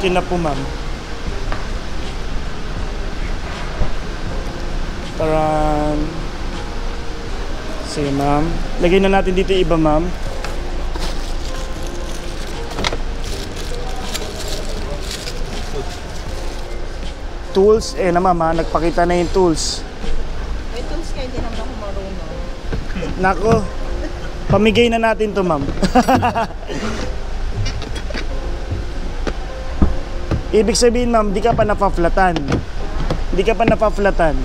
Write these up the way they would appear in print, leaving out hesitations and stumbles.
Okay na po, ma'am. Parang... Sige, ma'am. Lagay na natin dito yung iba, ma'am. Tools, na ma'am ha, nagpakita na yung tools. May tools kayo, hindi naman ako marunong. Nako, pamigay na natin to, ma'am. Ibig sabihin, ma'am, di ka pa napaflatan. Di ka pa napaflatan.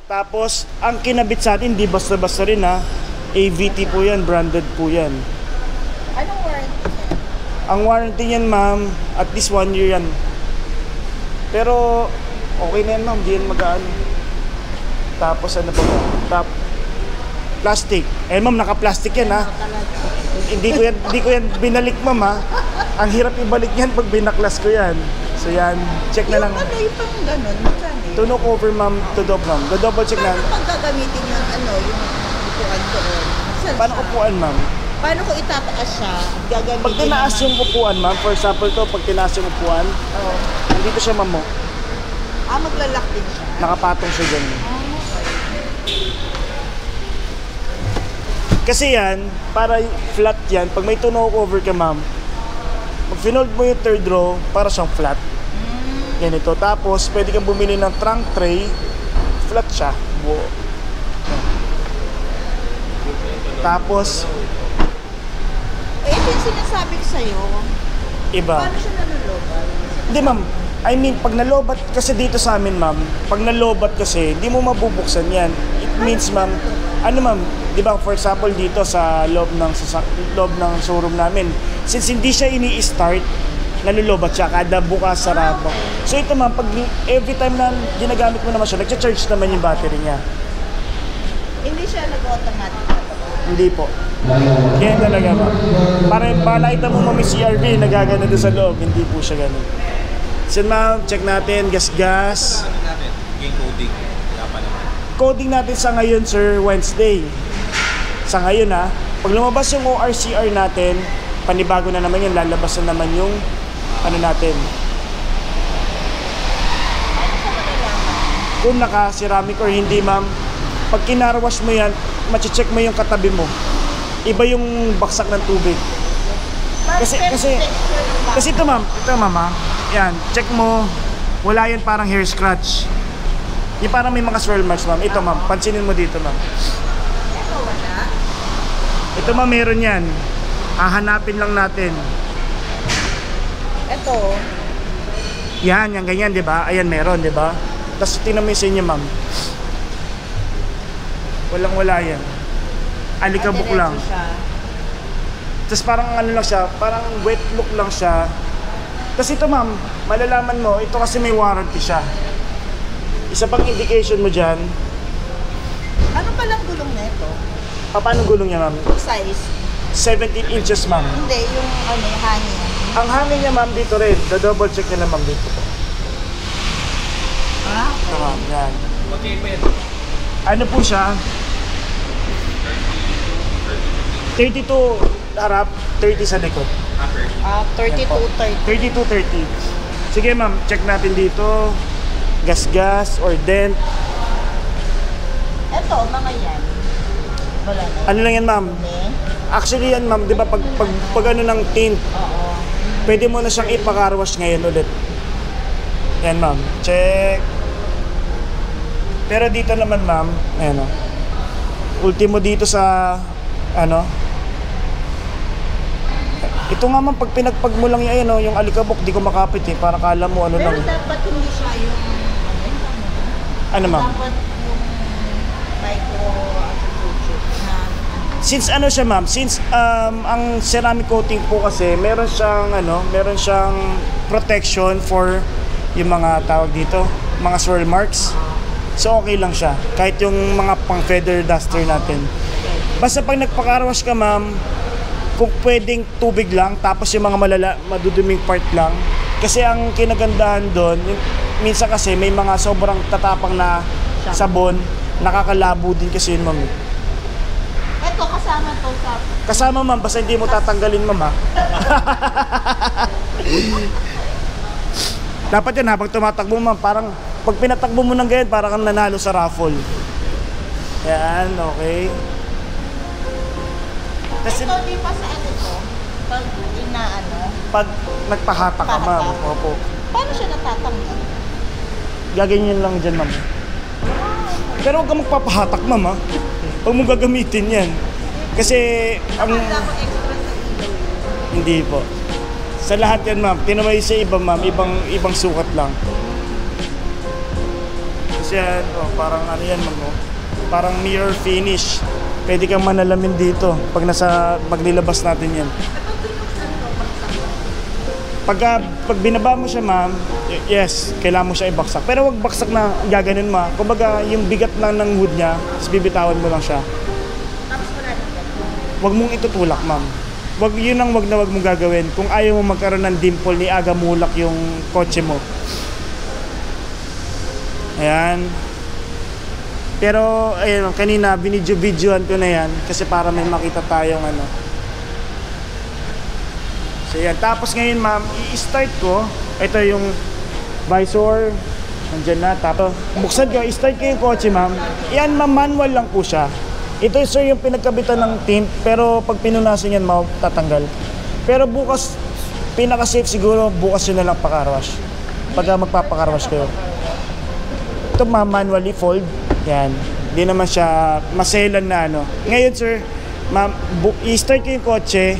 Tapos, ang kinabit sa atin, di basta-basta rin ha. AVT po yan, branded po yan. Anong warranty? Ang warranty niyan, ma'am, at least 1 year yan. Pero, okay na yan, ma'am, di yan mag-ano. Tapos, ano pa ba? Plastic. Ma'am, naka-plastic yan, ha. Hindi ko yan binalik, ma'am, ha. Ang hirap ibalik yan pag binaklas ko yan. So, yan. Check na lang. Yung ano, yung pang ganun, magkano? Tunog over, ma'am, to dog, ma'am. Double check na. Paano pag gagamitin yung ano, yung upuan doon? Saan Paano siya? upuan, ma'am? Paano ko itataas siya? Gagamitin Pag tinaas yung upuan, ma'am, for example to, pag tinaas yung upuan, Oh. nandito siya, ma'am, mo. Maglalak din siya. Nakapatong siya dyan. Kasi yan, para flat yan, pag may tunog over ka, ma'am, pag finold mo yung third row, para siyang flat. Ganito. Tapos, pwede kang bumili ng trunk tray, flat siya. Buo. Tapos, Ito yung sinasabi ko sa'yo. iba. Paano siya nanuloban? Hindi, ma'am. I mean, pag nalobat kasi dito sa amin, ma'am, pag nalobat kasi, hindi mo mabubuksan yan. It means, ma'am, ano, ma'am, di ba, for example, dito sa loob ng showroom namin, since hindi siya ini-start, nalulobat siya kada bukas sarado. So ito, ma'am, pag every time na ginagamit mo naman siya, nagcha-charge naman yung battery niya. Hindi siya nag-automatic na ba? Hindi po. Kaya talaga, ma'am. Para nakita mo, ma'am, yung CRV, nagagana doon sa loob, hindi po siya ganun. So, ma'am, check natin, gas-gas. Ano natin? Game coding. Wala pa naman. Coding natin sa ngayon, sir, Wednesday. Sa ngayon, ha. Pag lumabas yung ORCR natin, panibago na naman yun, lalabas na naman yung ano natin. Kung naka-ceramic or hindi, ma'am, pag kinarwash mo yan, machi-check mo yung katabi mo. Iba yung baksak ng tubig. Kasi ito, ma'am, ha. Yan, check mo. Wala yan parang hair scratch. Yung parang may mga swirl marks, ma'am. Ito, ma'am, pansinin mo dito, ma'am. Ito wala. Ito, ma'am, meron yan. Hahanapin lang natin. Ito. Yan, yan, ganyan, di ba? Ayan, meron, di ba? Tapos tingnan mo yung sa inyo, ma'am. Walang-wala yan. Alikabok lang. Siya. Tapos parang ano lang siya, parang wet look lang siya. Tapos ito, ma'am, malalaman mo, ito kasi may warranty siya. Isa pang indication mo dyan. Ano palang gulong na ito? Paano gulong niya, ma'am? Size? 17 inches, ma'am. Hindi, yung ano, hangin. Ang hangin niya, ma'am, dito rin. Double check niya na, ma'am, dito po. Ito, ma'am, yan. Okay pa yan. Ano po siya? 32 harap, 30 sa likod. 32, 30. 32-30. Sige, ma'am, check natin dito. Gas-gas or dent. Ito, mga yan. Wala na. Ano lang yan, ma'am? Okay. Actually yan, ma'am, di ba pag ano ng tint, Oo. pwede mo na siyang ipakarwash ngayon ulit. Yan, ma'am. Check. Pero dito naman, ma'am, ayan o. Ultimo dito sa, ano, ito nga, ma'am, pag pinagpag mo lang yan, o, yung alikabok, di ko makapit eh. Para kala mo, ano Pero lang. dapat hindi siya yung Ano, ma'am? dapat yung micro na Since ano siya, ma'am, since ang ceramic coating po kasi meron siyang protection for yung mga tawag dito, mga swirl marks. So okay lang siya, kahit yung mga pang feather duster natin. Basta pag nagpakarwash ka, ma'am, kung pwedeng tubig lang, tapos yung mga maduduming part lang. Kasi ang kinagandahan doon, minsan kasi may mga sobrang tatapang na sabon, nakakalabo din kasi yun, ma'am. ito kasama kausap. Kasama ma'am, basta hindi mo tatanggalin ma'am ha. Dapat yan habang tumatakbo ma'am, parang pag pinatakbo mo ng ganyan, parang kang nanalo sa raffle. Yan, okay. Kasi Ito, di pa sa ano to? Pag inaano, pag nagpahatak ka ma'am, opo. paano siya natatanggal? Gaganyan lang dyan ma'am. Pero huwag ka magpapahatak ma'am ha. Huwag mo gagamitin yan. Kasi ang... Akala ko extra sa ilaw. Hindi po. Sa lahat yan ma'am, tinaway sa iba ma'am, ibang sukat lang. Kasi yan, parang ano yan ma'am, parang mirror finish. Pwede kang manalamin dito pag paglilabas natin yan. Pag binaba mo siya ma'am, yes, kailangan mo siya ibaksak. Pero wag baksak na gaganon ma. Kumbaga yung bigat lang ng hood niya, tapos bibitawan mo lang siya. Tapos wala na yan. Wag mong itutulak ma'am. Wag yun ang wag mong gagawin. Kung ayaw mo magkaroon ng dimple ni aga mulak yung kotse mo. Ayan. Pero ayun, kanina binidyo-videoan ko na yan kasi para may makita tayong ano. So yan. Tapos ngayon ma'am, i-start ko. Ito yung visor. Nandiyan na. Tapos buksan ko, i-start ko yung kotse ma'am. Yan ma'am, manual lang po siya. Ito sir yung pinagkabitan ng tint, pero pag pinunasan yan tatanggal. Pero bukas, pinaka-safe siguro, bukas yun na lang pakarwash. Pagka magpapakarwash kayo. Ito ma'am, manually fold. Yan. Hindi naman siya maselan na ano. Ngayon sir, ma'am, i-start ko yung kotse,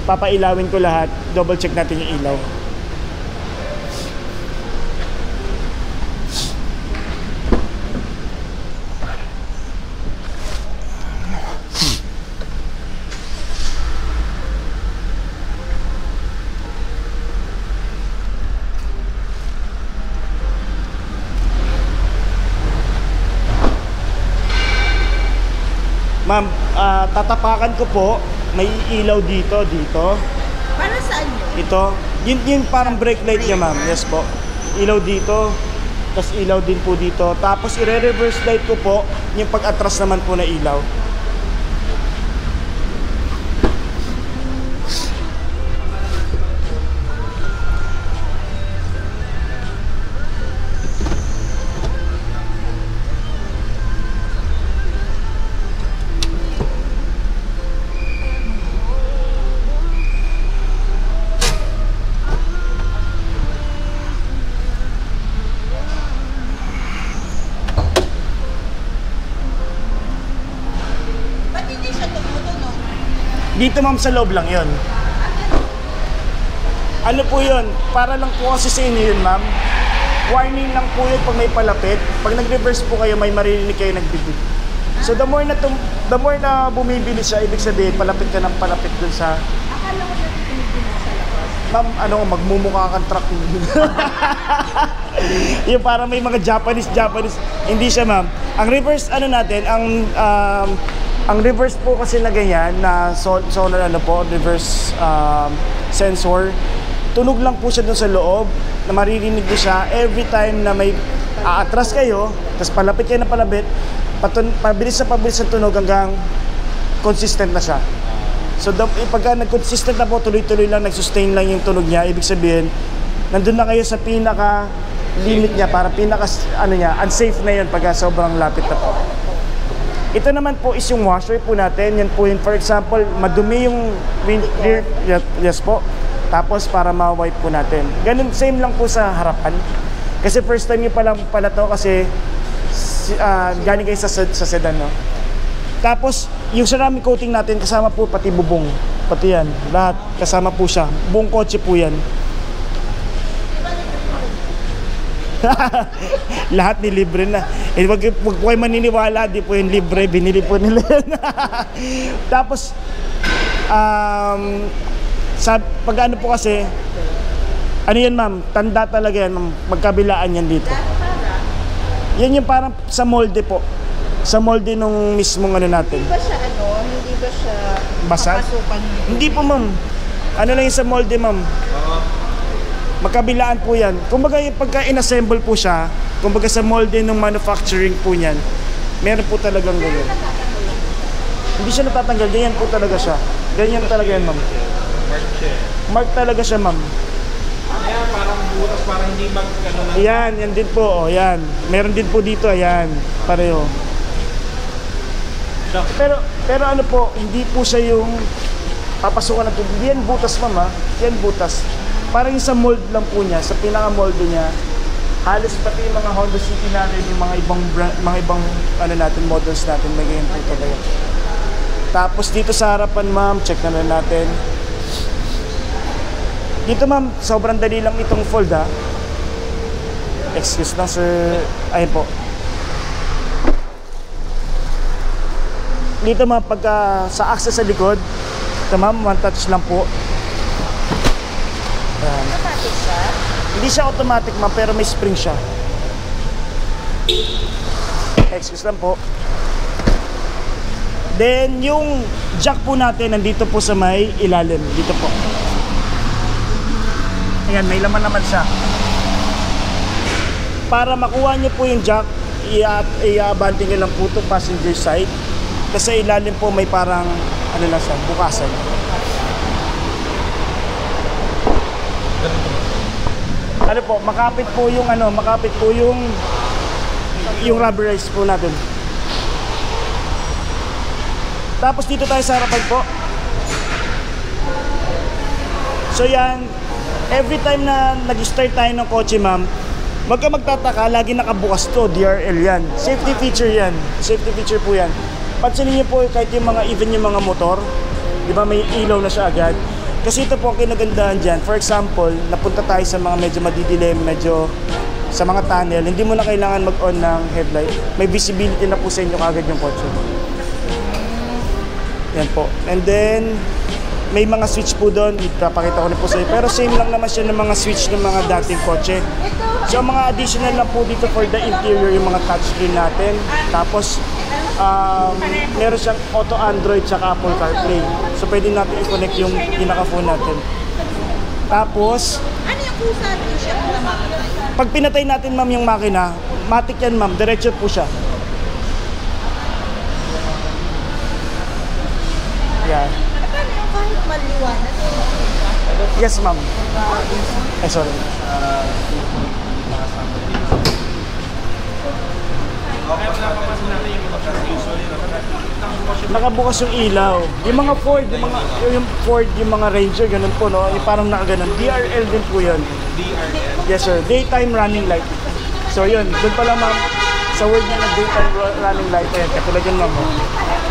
papailawin ko lahat, double check natin yung ilaw. Ma'am, tatapakan ko po, may ilaw dito. Para saan yun? Ito, yun parang brake light niya ma'am. Yes po. Ilaw dito, tapos ilaw din po dito. Tapos i-reverse light ko po, yung pag-atras naman po na ilaw. Ba't hindi siya tumutunog? Dito ma'am sa loob lang yun. Ano po yun? Para lang po kasi sa inyo yun ma'am. Warning lang po yun pag may palapit. Pag nag-reverse po kayo, may maririnig kayo nagbibig. So the more na bumibili siya, ibig sabihin palapit ka ng palapit dun sa... Akala ko na tinigilan sa labas. Ma'am, magmumukha kang truck. Yung parang may mga Japanese. Hindi siya ma'am. Ang reverse natin, ang reverse po kasi na ganyan, na solar reverse sensor, tunog lang po siya dun sa loob, na maririnig ko siya every time na may aatras kayo, tapos palapit kayo na palapit, pabilis na tunog hanggang consistent na siya. So pagka nag-consistent na po, tuloy-tuloy lang, nag-sustain lang yung tunog niya, ibig sabihin, nandun na kayo sa pinaka-limit niya, para unsafe na yun pagka sobrang lapit na po. Ito naman po is yung washer po natin. Yan po yun. For example, madumi yung rear. Yes po. Tapos para ma-wipe po natin. Ganun, same lang po sa harapan. Kasi first time nyo pala to kasi galing kayo sa sedan, no? Tapos, yung ceramic coating natin, kasama po pati bubong. Pati yan. Lahat. Kasama po siya. Buong kotse po yan. Lahat ni libre na. Wag po kayo maniniwala, di po yung libre, binili po nila. Tapos pag ano po kasi, ano yan ma'am, tanda talaga yan, magkabilaan yan dito. Yan yung parang sa molde po. Sa molde nung mismong ano natin. Hindi ba siya hindi ba siya Basag? papasukan niyo? Hindi po ma'am. Ano lang yung sa molde ma'am. Magkabilaan po yan. Kumbaga pagka inassemble po siya, kumbaga sa molde ng manufacturing po niyan, meron po talagang ganyan. Hindi siya natatanggal, ganyan po talaga siya. Ganyan talaga yan, ma'am. Mark siya. Mark talaga siya, ma'am. Kaya parang butas, parang hindi ano na. Yan, yan din po, oh, yan. Meron din po dito, ayan, pareho. Pero ano po, hindi po siya yung papasukan ng tubig. Yan butas, ma'am, ha? Yan butas. Parang yung sa mold lang po niya, sa pinaka-mold niya, halos pati yung mga Honda City natin, yung mga ibang ano natin, models natin, may ganyan po talaga. Tapos dito sa harapan, ma'am, check na lang natin. Dito, ma'am, sobrang dali lang itong fold, ha? Excuse lang, sir. Ayun po. Dito, ma'am, pagka sa access sa likod, ito, ma'am, one touch lang po. Ayan. Automatic siya? Hindi siya automatic, ma'am, pero may spring siya. Excuse lang po. Then, yung jack po natin, nandito po sa may ilalim. Dito po. Ayan, may laman naman siya. Para makuha niyo po yung jack, i-abante nyo lang po itong passenger side. Kasi sa ilalim po may parang, ano lang siya, bukasan. Ano po, makapit po yung rubberized po natin. Tapos dito tayo sa harapan po. So yan, every time na nag-start tayo ng kotse, ma'am, wag ka magtataka, lagi nakabukas to, DRL yan. Safety feature yan. Safety feature po yan. Pansinin niyo po kahit yung mga, even yung mga motor, di ba may ilaw na siya agad. Kasi ito po ang kinagandahan dyan. For example, napunta tayo sa mga medyo madidilim, medyo sa mga tunnel, hindi mo na kailangan mag-on ng headlight. May visibility na po sa inyo kagad yung kotse. Yan po. And then, may mga switch po doon. Ipapakita ko na po sa inyo. Pero same lang naman siya ng mga switch ng mga dating kotse. So, mga additional lang po dito for the interior, yung mga touchscreen natin. Tapos, meron siyang auto Android tsaka Apple CarPlay. So, pwede natin i-connect yung pinaka-phone natin. Tapos, Ano yung kusa rin siya kung namakatay? pag pinatay natin, ma'am, yung makina, matik yan, ma'am. Diretso po siya. Yan. Paano yung kahit maliwanag? Yes, ma'am. Ay, sorry. Okay, napapansin natin yung mga usually Nakabukas yung ilaw. Yung mga Ford, yung mga Ranger, ganun po, no? Yung parang nakaganon. DRL din po yun. DRL. Yes, sir. Daytime running light. So, yun. Doon pala, ma'am, sa word niya na daytime running light. Ayan, katulad yun, ma'am.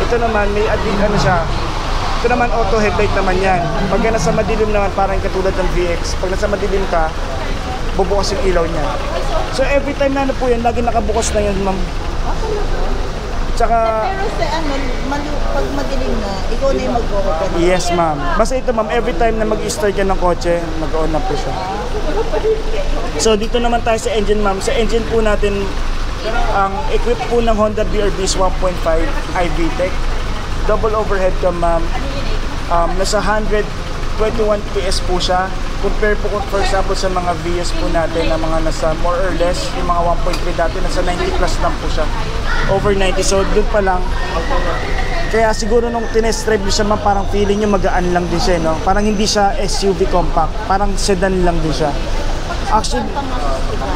Ito naman, may ano siya. Ito naman, auto headlight naman yan. Pag nasa madilim naman, parang katulad ng VX. Pag nasa madilim ka, bubukas yung ilaw niya. So, every time na ano po yan, lagi nakabukas na yan, ma'am. Tsaka, Pero sa pag madilim na, ikaw na yung mag-open. yes, ma'am. Basta ito, ma'am, every time na mag-start ka ng kotse, mag-on na po siya. So, dito naman tayo sa engine, ma'am. Sa engine po natin, ang equipped po ng Honda BRB is 1.5 iVTEC. Double overhead cam, ma'am. Nasa 121 PS po siya. Compare po kung for example sa mga Vios po natin na mga nasa more or less, yung mga 1.3 dati, nasa 90 plus lang po siya. Over 90. So, doon pa lang. Kaya siguro nung tinest drive nyo siya, ma'am, parang feeling nyo magaan lang din siya, no? Parang hindi siya SUV compact. Parang sedan lang din siya.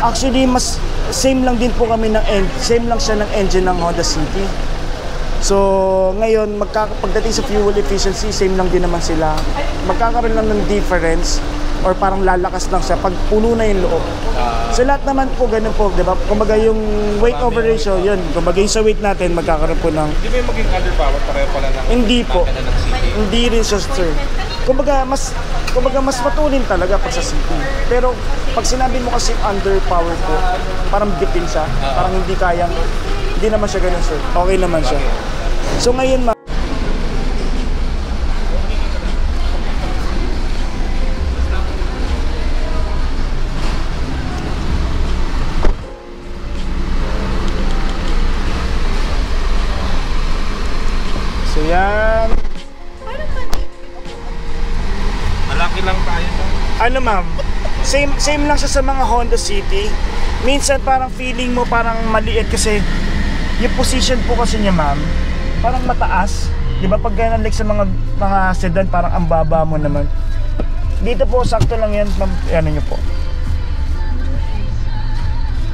Actually mas same lang din po kami ng same lang siya ng engine ng Honda City. So, ngayon, pagdating sa fuel efficiency, same lang din naman sila. Magkakaroon lang ng difference or parang lalakas lang siya pag puno na yung loob. So, lahat naman po, ganun po, di ba? Kumbaga yung weight over ratio, yun. Kumbaga yung sa weight natin, magkakaroon po ng... Hindi ba yung maging underpowered pareho pala ng... Hindi po. ng city? Hindi rin siya, sir. Kumbaga mas matulin talaga pag sa city. Pero pag sinabi mo kasi underpowered po, parang dipin siya. Parang hindi kayang... Hindi naman siya ganun, sir. Okay naman siya. So ngayon, ma'am, so yan. Malaki lang tayo. Ano, ma'am? Same lang siya sa mga Honda City. Minsan parang feeling mo parang maliit kasi yung position po kasi niya, ma'am, parang mataas. Di Di ba pag ganun like sa mga sedan, parang ang baba mo naman. Dito po, sakto lang yan, ma'am. Ano nyo po.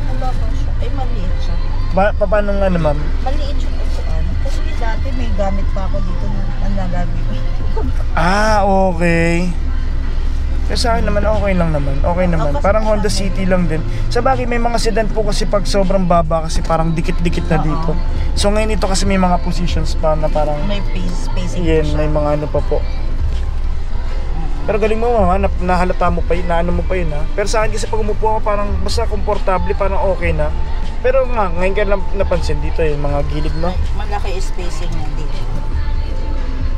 Ang baba siya. Ay, maliit siya. Paano nga naman? Maliit yung upuan. Kasi dati may gamit pa ako dito na nalagay ko. Okay. Kasi sa akin naman, okay lang naman. Okay naman. kasi Parang Honda marami. City lang din. Sa bagay, may mga sedan po kasi pag sobrang baba kasi parang dikit-dikit na Oo. dito. So ngayon ito kasi may mga positions pa na parang May spacing yan, pa siya. may mga ano pa po. Pero galing mo mama, nahalata mo pa yun, naano mo pa yun ha. Pero sa akin kasi pag umupo ako parang basta komportable, parang okay na. Pero nga, ngayon ka lang napansin dito yung mga gilid mo. Malaki spacing niya dito.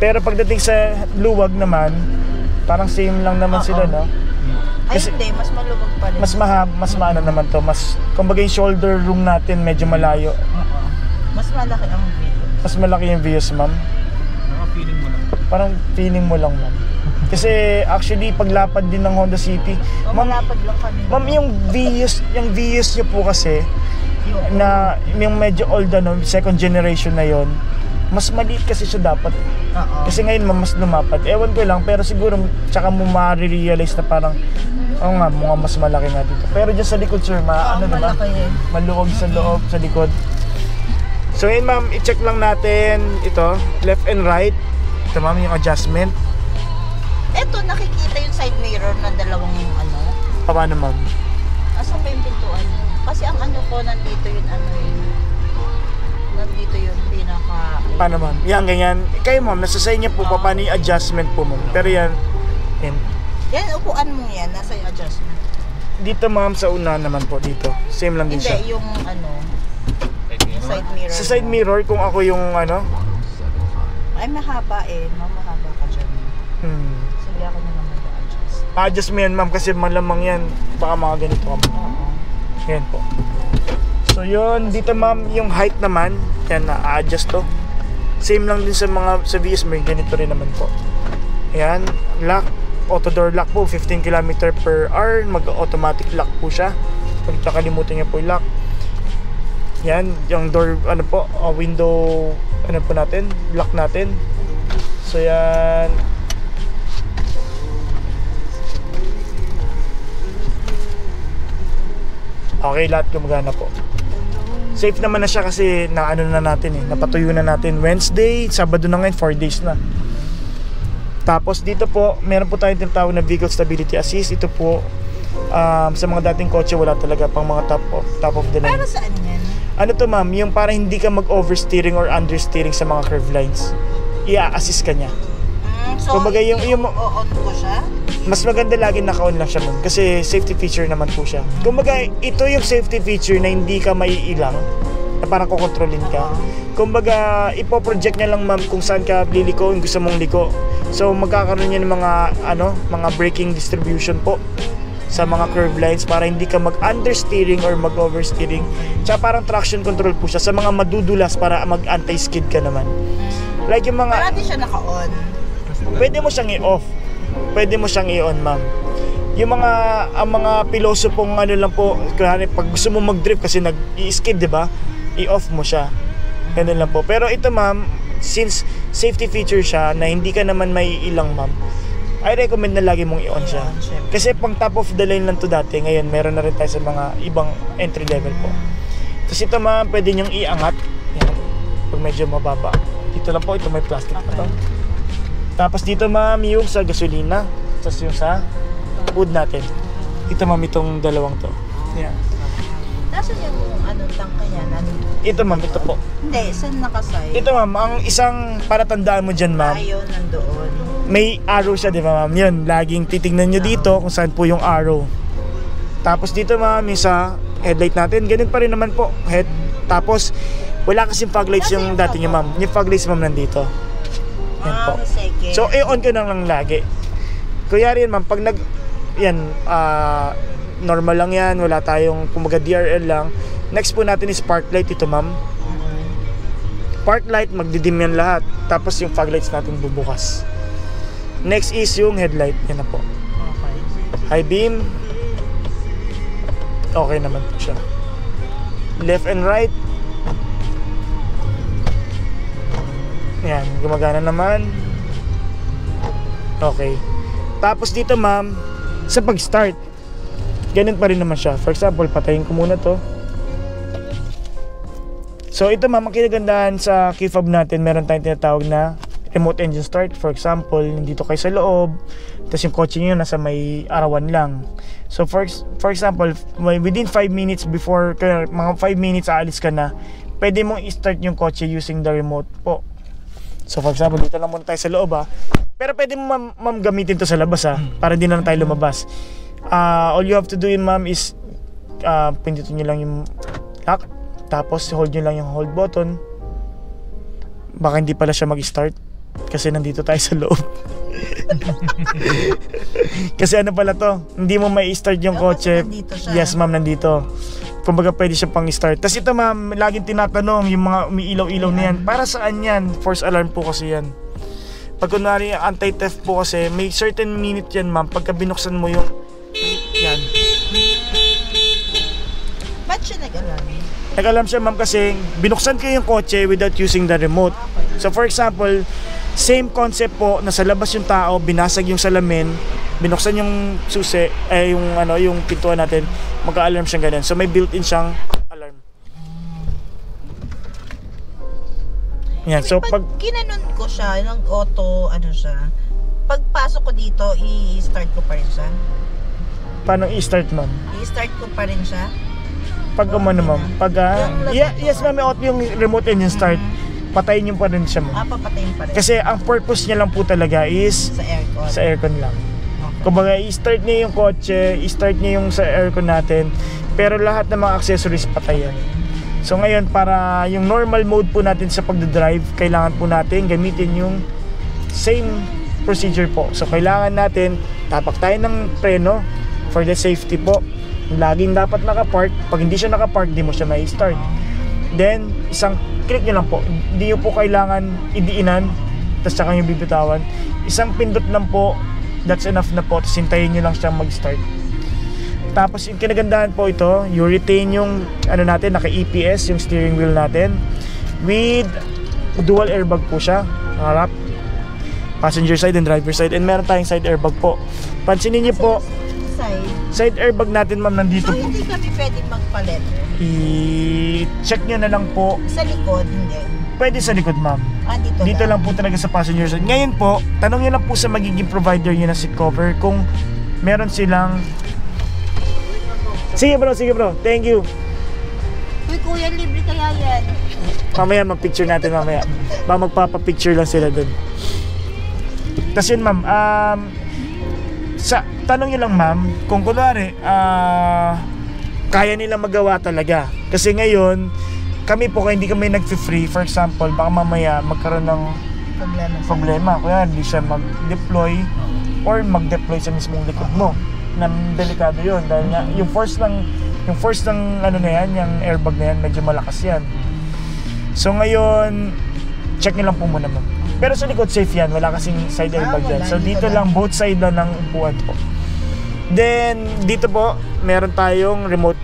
Pero pagdating sa luwag naman, parang same lang naman Oo. sila, no? Ay Kasi- hindi, mas maluwag pa rin. Mas maano naman to, mas kumbaga yung shoulder room natin medyo malayo. Oo. Mas malaki ang video. Mas malaki yung views, ma'am. Naka-feeling mo lang. Parang feeling mo lang, ma'am. Kasi actually paglapad din ng Honda City, O, ma'am, malapad lang kami. ma'am yung views niyo po kasi na yung medyo old ano, second generation na yon, mas maliit kasi siya dapat. Oo. Kasi ngayon ma'am, mas lumapad. Ewan ko lang, pero siguro tsaka mo ma-realize na parang oo nga, mga mas malaki nga dito. Pero dyan sa likod sir, ano diba? malaki yun. Maluwag sa loob, sa likod. So yun ma'am, i-check lang natin ito, left and right. Ito ma'am, yung adjustment. Eto, nakikita yung side mirror ng dalawang ano. Paano ma'am? Asan ba yung pintuan niya? Kasi ang ano ko, nandito yung ano yun. Nandito yung pinaka... Paano ma'am? Yan, ganyan. Kayo ma'am, nasa sa inyo po, paano yung adjustment po ma'am. Pero yan, Yan, upuan mo yan. Nasa yung adjustment. dito ma'am sa una naman po dito. Same lang din Hindi, siya. yung ano, yung side mirror. Sa side mirror, kung ako yung ano, Ay, mahaba eh. Mahaba ka dyan. Sige, ako na lang mag-adjust. adjust mo yan ma'am kasi malamang yan. Baka mga ganito ka ma'am. Oo. Yan po. So yun, dito ma'am, yung height naman, yan na-adjust to. Same lang din sa mga sa VS may ganito rin naman po. Ayan, lock, auto door lock po, 15 km per hour, mag-automatic lock po siya. Pag nakalimutan niyo po yung lock. Yan, yung door, ano po, window, ano po natin, lock natin. So yan. Okay, lahat gumagana po. Safe naman na siya kasi naano na natin napatuyo na natin Wednesday, Sabado na ngayon, 4 days na. Tapos dito po, meron po tayong tinatawag na Vehicle Stability Assist. Ito po, sa mga dating kotse wala talaga, pang mga top of the line. Para saan yan? Ano to ma'am, yung para hindi ka mag-oversteering or understeering sa mga curve lines, i-assist ka niya. So, Kumbaga, yung- on ko siya? Mas maganda lagi naka-on lang siya ma'am kasi safety feature naman po siya. Kumbaga, ito yung safety feature na hindi ka maiilang, na parang kukontrolin ka. Kumbaga, ipoproject niya lang ma'am kung saan ka liliko, kung gusto mong liko. So magkakaroon niya ng mga braking distribution po sa mga curve lines para hindi ka mag-understeering or mag-oversteering. Tsaka parang traction control po siya sa mga madudulas para mag-anti-skid ka naman. Like yung mga... Parati siya naka-on. Pwede mo siyang i-off. Pwede mo siyang i-on, ma'am. Yung ang mga piloso pong ano lang po, kaya pag gusto mo mag-drift kasi nag-i-skid, 'di ba? I-off mo siya. Ganun lang po. Pero ito, ma'am, since safety feature siya na hindi ka naman maiilang, ma'am, I recommend na lagi mong i-on siya. Kasi pang top of the line lang to dati, ngayon meron na rin tayo sa mga ibang entry level po. Tapos ito, ma'am, pwede niyong iangat. Yan. Pag medyo mababa. Dito lang po, ito may plastic pa to. Tapos dito ma'am, yung sa gasolina. Tapos yung sa food natin. Ito ma'am, itong dalawang to. Yan. Nasaan yung tangka niya? Ito ma'am, ito po. Hindi, saan nakasay? Ito ma'am, ang isang para tandaan mo dyan ma'am, Ayaw nandoon. may arrow siya, di ba ma'am? Yun, laging titignan nyo dito kung saan po yung arrow. Tapos dito ma'am, yung sa headlight natin, ganun pa rin naman po. Tapos, wala kasing fog lights yung dati nyo ma'am. Yung fog lights ma'am nandito. Yan po. Sige. So, i-on ko na lang lagi. Kunyari yan ma'am, pag normal lang yan, wala tayong, kumbaga DRL lang. Next po natin is park light, ito ma'am. Park light, magdidim yan lahat. Tapos yung fog lights natin bubukas. Next is yung headlight, yan na po. Okay. High beam. Okay naman po siya. Left and right. Ayan, gumagana naman. Okay. Tapos dito ma'am, sa pag-start, ganun pa rin naman siya. For example, patayin ko muna to. So ito ma'am, ang kinagandahan sa key fob natin, meron tayong tinatawag na remote engine start. For example, nandito kayo sa loob, tapos yung kotse nyo nasa may arawan lang. So for example, within 5 minutes before, kaya mga 5 minutes aalis ka na, pwede mong i-start yung kotse using the remote po. So for example, dito lang muna tayo sa loob pero pwede mo ma'am gamitin to sa labas para hindi na tayo lumabas. All you have to do ma'am is pindutin nyo lang yung lock, tapos hold nyo lang yung hold button. Baka hindi pala siya mag-start kasi nandito tayo sa loob. Kasi ano pala to, hindi mo may start yung kotse. Yes ma'am, nandito. Kumbaga pwede siya pang start. Tapos ito ma'am, laging tinatanong yung mga umiilaw-ilaw na yan, para saan yan? False alarm po kasi yan. Pag kunwari anti-theft po kasi, may certain minute yan ma'am, pagka binuksan mo yung yan. Ba't siya nag-alarm? Nag-alarm siya ma'am kasi binuksan ko yung kotse without using the remote. So for example, same concept po, nasa labas yung tao, binasag yung salamin, binuksan yung susi, yung pintuan natin, mag-a-alarm siyang ganun. So may built-in siyang alarm. Yan, so pag ginanon ko siya, ng auto, pagpasok ko dito, i-start ko pa rin siya. Paano i-start ma'am? I-start ko pa rin siya. Pag umano ma'am, yes ma'am, yung remote engine start, patayin nyo pa rin siya ma'am. Papatayin pa rin. Kasi ang purpose niya lang po talaga is sa aircon lang. Kumbaga, i-start niya yung kotse, i-start niya yung sa aircon natin, pero lahat ng mga accessories patay yan. So ngayon, para yung normal mode po natin sa pagdadrive, kailangan po natin gamitin yung same procedure po. So kailangan natin, tapak tayo ng preno for the safety po. Laging dapat nakapark. Pag hindi siya nakapark, di mo siya may start. Then, isang click nyo lang po. Hindi nyo po kailangan idiinan, tapos saka nyo bibitawan. Isang pindot lang po, that's enough na po. Tapos hintayin nyo lang siyang mag-start. Tapos yung kinagandahan po ito, you retain yung natin, naka-EPS yung steering wheel natin with dual airbag po siya, harap, passenger side and driver side, and meron tayong side airbag po. Pansinin niyo po, side airbag natin ma'am nandito po. Hindi kami pwedeng magpalit. I-check nyo na lang po. Sa likod, hindi. Pwede sa likod ma'am. Dito lang po talaga sa passenger side. Ngayon po, tanong nyo lang po sa magiging provider nyo na seat cover kung meron silang. Sige bro, thank you. Uy kuya, libre kaya yan. Mamaya mag-picture natin mamaya. Magpapapicture lang sila dun. Tapos yun ma'am, tanong nyo lang ma'am, kung kunwari, kaya nilang magawa talaga. Kasi ngayon, kami po, kaya hindi kami nag-free, for example, baka mamaya magkaroon ng problema. Kaya hindi siya mag-deploy or mag-deploy sa mismong likod mo. Delikado yun dahil nga yung force ng na yan, yung airbag na yan, medyo malakas yan. So ngayon, check nyo lang po muna ma'am. Pero sa likod safe yan, wala kasing side airbag yan. So dito lang, both side lang ng upuan po. Then dito po, meron tayong remote,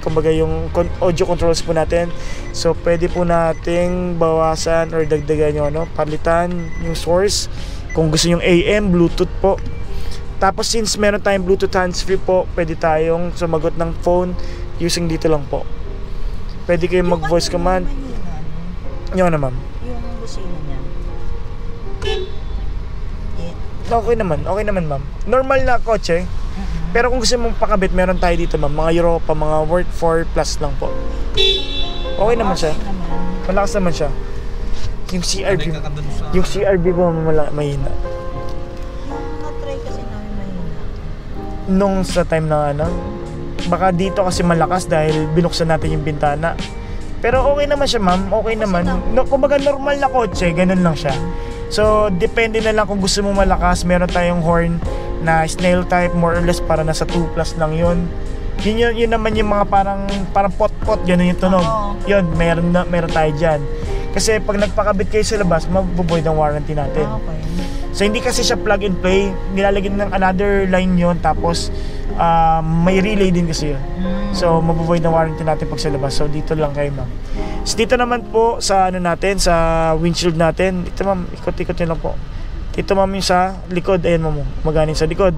kumbaga yung audio controls po natin. So pwede po nating bawasan or dagdagan yung palitan yung source. Kung gusto yung AM, Bluetooth po. Tapos since meron tayong Bluetooth hands-free po, pwede tayong sumagot ng phone using dito lang po. Pwede kayong mag-voice command. Yun na ma'am. Yung busina niya. Okay naman ma'am. Normal na kotse. Pero kung gusto mong pakabit, meron tayo dito ma'am. Mga Europa, mga worth 4 plus lang po. Okay naman siya. Malakas naman siya. Yung CRV po mahina. Nung sa time na baka dito kasi malakas dahil binuksan natin yung bintana. Pero okay naman siya ma'am, okay naman. Kumbaga normal na kotse, ganun lang siya. So depende na lang kung gusto mo malakas. Meron tayong horn na snail type, more or less para nasa 2 plus lang yun. Yun naman yung mga parang pot-pot, ganun yung tunog. Yun, meron tayo dyan. Kasi pag nagpakabit kayo sa labas, mabuboy ng warranty natin. So hindi kasi siya plug and play, nilalagyan ng another line yon, tapos may relay din kasi yun. So mabuvoid na warranty natin pag sa labas. So dito lang kayo ma'am. So, dito naman po sa ano natin, sa windshield natin. Dito ma'am, ikot-ikot nyo lang po. Dito ma'am yung sa likod, ayan ma'am, magaling sa likod.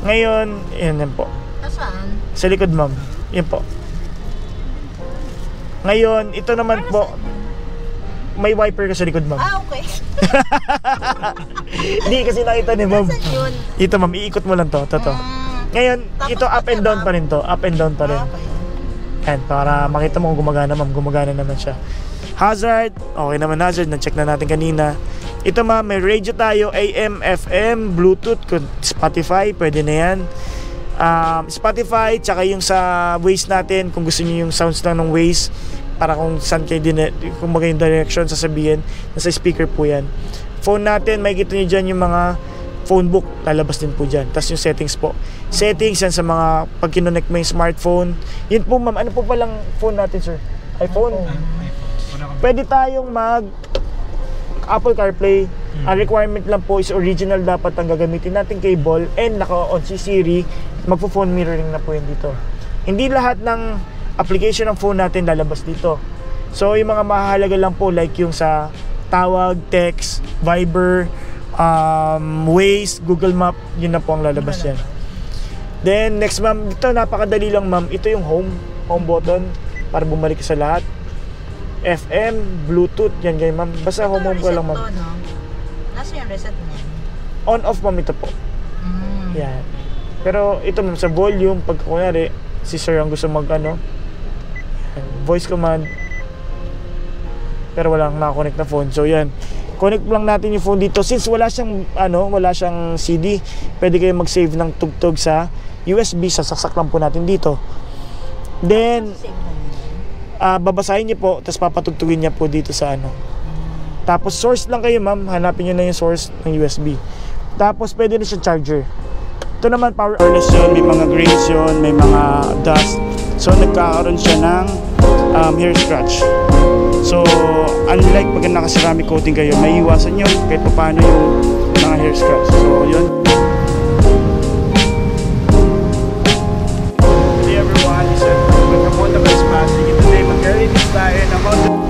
Ngayon, ayan po. Saan? Sa likod ma'am, yan po. Ngayon, ito naman po, may wiper ka sa likod ma'am. Okay. Hindi kasi nakita ni ma'am. Saan yun? Ito ma'am, iikot mo lang to, to. Ngayon, Tapos ito up and down ma'am? pa rin to, up and down pa rin. Okay. Yan, para makita mo kung gumagana ma'am, gumagana naman siya. Hazard, okay naman hazard, na-check na natin kanina. Ito ma'am, may radio tayo, AM, FM, Bluetooth, Spotify, pwede na yan. Spotify, tsaka yung sa Waze natin, kung gusto niyo yung sounds lang ng Waze, para kung saan kayo kung yung direction, sasabihin, nasa speaker po yan. Phone natin, makikita niyo dyan yung mga phone book, lalabas din po dyan. Tapos yung settings po. Settings yan sa mga pag kinonect mo yung smartphone. Yun po ma'am, ano po palang phone natin sir? iPhone? Pwede tayong mag Apple CarPlay. Ang requirement lang po is original dapat ang gagamitin natin cable and naka-on si Siri, magpo-phone mirroring na po yun dito. Hindi lahat ng application ng phone natin lalabas dito. So yung mga mahalaga lang po like yung sa tawag, text, Viber, Waze, Google Map, yun na po ang lalabas yan. Then next ma'am, dito napakadali lang ma'am, ito yung home button para bumalik sa lahat. FM, Bluetooth, yan ganyan ma'am. Basta home ka lang ma'am. No? Nasa yung reset niya? On off ma'am ito po. Yan. Pero ito ma'am sa volume, pag kunyari si sir ang gusto mag voice command, pero walang nakakonect na phone. So yan, connect lang natin yung phone dito. Since wala siyang wala siyang CD, pwede kayo mag-save ng tugtog sa USB, sasaksak lang po natin dito. Then babasahin niyo po, tapos papatugtugin niya po dito sa Tapos source lang kayo ma'am, hanapin niyo na yung source ng USB. Tapos pwede na siya charger. Ito naman powerless yun, may mga grains yun, may mga dust. So nagkakaroon siya ng hair scratch. So unlike pag naka-ceramic coating kayo, may iwasan nyo kahit paano yung mga hair scratch. So yun. Hey everyone, this is from Honda Vespa. Sige, today mag-release tayo ng Honda